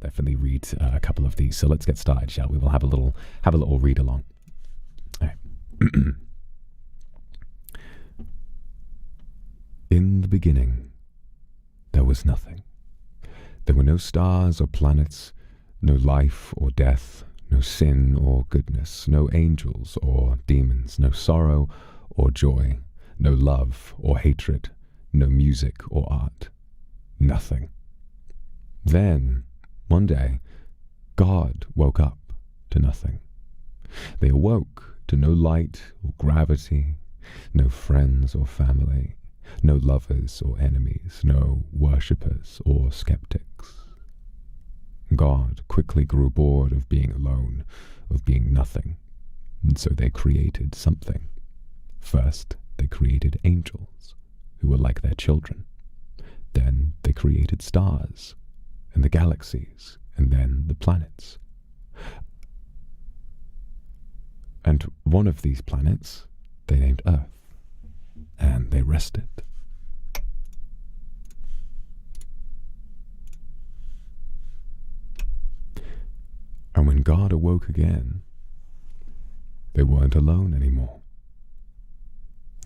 definitely read a couple of these. So let's get started, shall we? We'll have a little read along. All right. In the beginning, there was nothing. There were no stars or planets, no life or death, no sin or goodness, no angels or demons, no sorrow or joy, no love or hatred, no music or art. Nothing. Then, one day, God woke up to nothing. They awoke to no light or gravity, no friends or family, no lovers or enemies, no worshippers or skeptics. God quickly grew bored of being alone, of being nothing, and so they created something. First, they created angels, who were like their children. Then they created stars, and the galaxies, and then the planets. And one of these planets they named Earth, and they rested. And when God awoke again, they weren't alone anymore.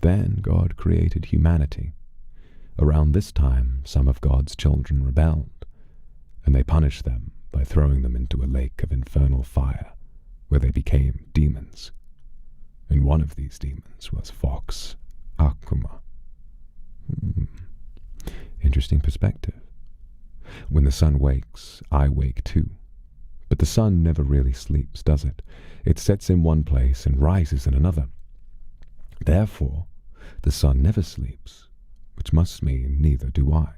Then God created humanity. Around this time, some of God's children rebelled, and they punished them by throwing them into a lake of infernal fire, where they became demons. And one of these demons was Vox Akuma. Interesting perspective. When the sun wakes, I wake too. But the sun never really sleeps, does it? It sets in one place and rises in another. Therefore, the sun never sleeps, which must mean neither do I.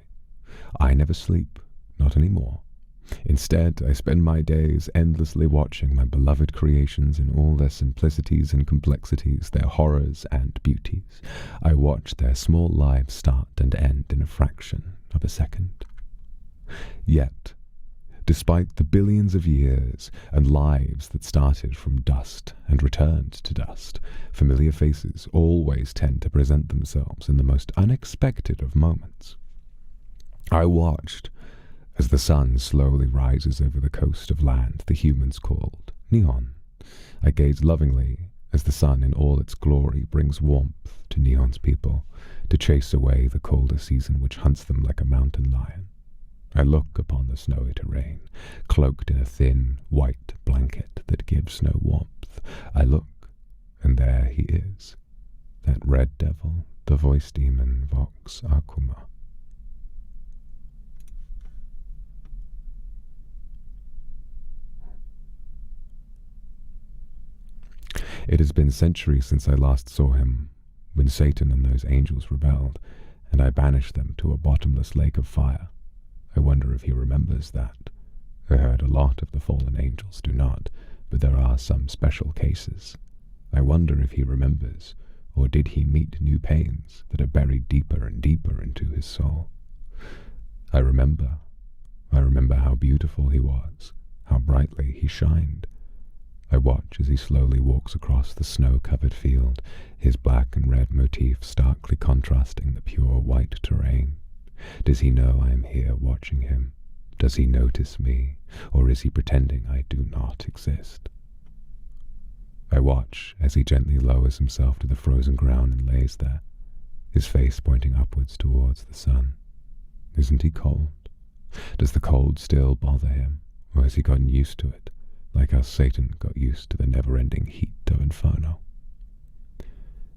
I never sleep, not anymore. Instead, I spend my days endlessly watching my beloved creations in all their simplicities and complexities, their horrors and beauties. I watch their small lives start and end in a fraction of a second. Yet, despite the billions of years and lives that started from dust and returned to dust, familiar faces always tend to present themselves in the most unexpected of moments. I watched as the sun slowly rises over the coast of land the humans called Neon. I gazed lovingly as the sun in all its glory brings warmth to Neon's people, to chase away the colder season which hunts them like a mountain lion. I look upon the snowy terrain, cloaked in a thin, white blanket that gives no warmth. I look, and there he is, that red devil, the voice demon Vox Akuma. It has been centuries since I last saw him, when Satan and those angels rebelled, and I banished them to a bottomless lake of fire. I wonder if he remembers that. I heard a lot of the fallen angels do not, but there are some special cases. I wonder if he remembers, or did he meet new pains that are buried deeper and deeper into his soul? I remember how beautiful he was, how brightly he shined. I watch as he slowly walks across the snow-covered field, his black and red motif starkly contrasting the pure white terrain. Does he know I am here watching him? Does he notice me, or is he pretending I do not exist? I watch as he gently lowers himself to the frozen ground and lays there, his face pointing upwards towards the sun. Isn't he cold? Does the cold still bother him, or has he gotten used to it, like how Satan got used to the never-ending heat of Inferno?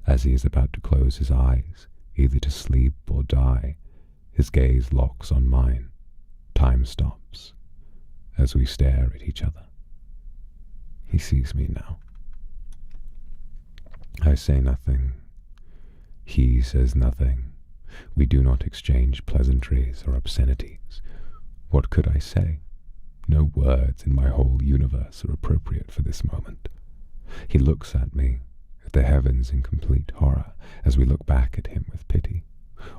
As he is about to close his eyes, either to sleep or die, his gaze locks on mine. Time stops, as we stare at each other. He sees me now. I say nothing. He says nothing. We do not exchange pleasantries or obscenities. What could I say? No words in my whole universe are appropriate for this moment. He looks at me, at the heavens in complete horror, as we look back at him with pity.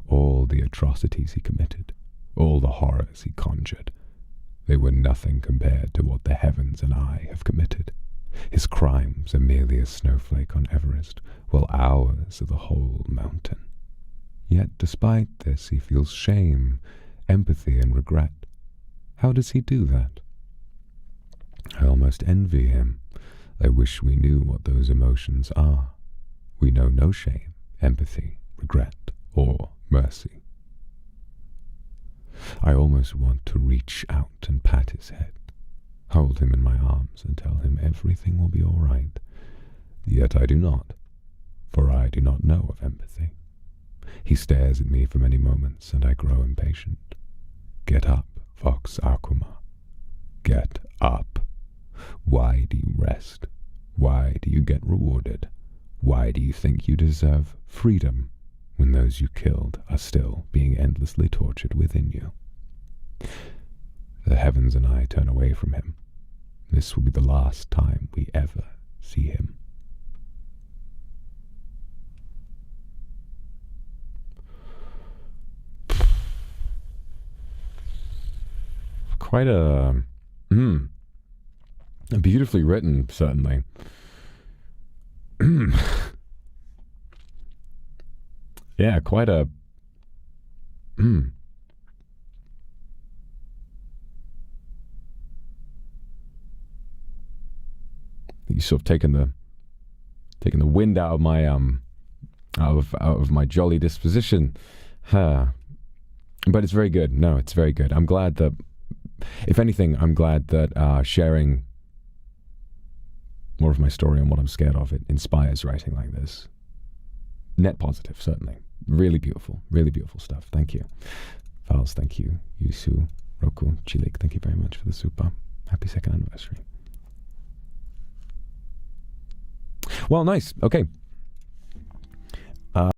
All the atrocities he committed, all the horrors he conjured, they were nothing compared to what the heavens and I have committed. His crimes are merely a snowflake on Everest, while ours are the whole mountain. Yet despite this he feels shame, empathy, and regret. How does he do that? I almost envy him. I wish we knew what those emotions are. We know no shame, empathy, regret, or mercy. I almost want to reach out and pat his head, hold him in my arms and tell him everything will be all right. Yet I do not, for I do not know of empathy. He stares at me for many moments, and I grow impatient. Get up, Vox Akuma. Get up. Why do you rest? Why do you get rewarded? Why do you think you deserve freedom when those you killed are still being endlessly tortured within you? The heavens and I turn away from him. This will be the last time we ever see him. Quite a beautifully written, certainly. Yeah, quite a you sort of taken the wind out of my out of my jolly disposition. But it's very good. No, it's very good. I'm glad that, if anything, I'm glad that sharing more of my story and what I'm scared of, it inspires writing like this. Net positive, certainly. Really beautiful stuff. Thank you. Vals, thank you. Yusu, Roku, Chilik, thank you very much for the super. Happy 2nd anniversary. Well, nice. Okay.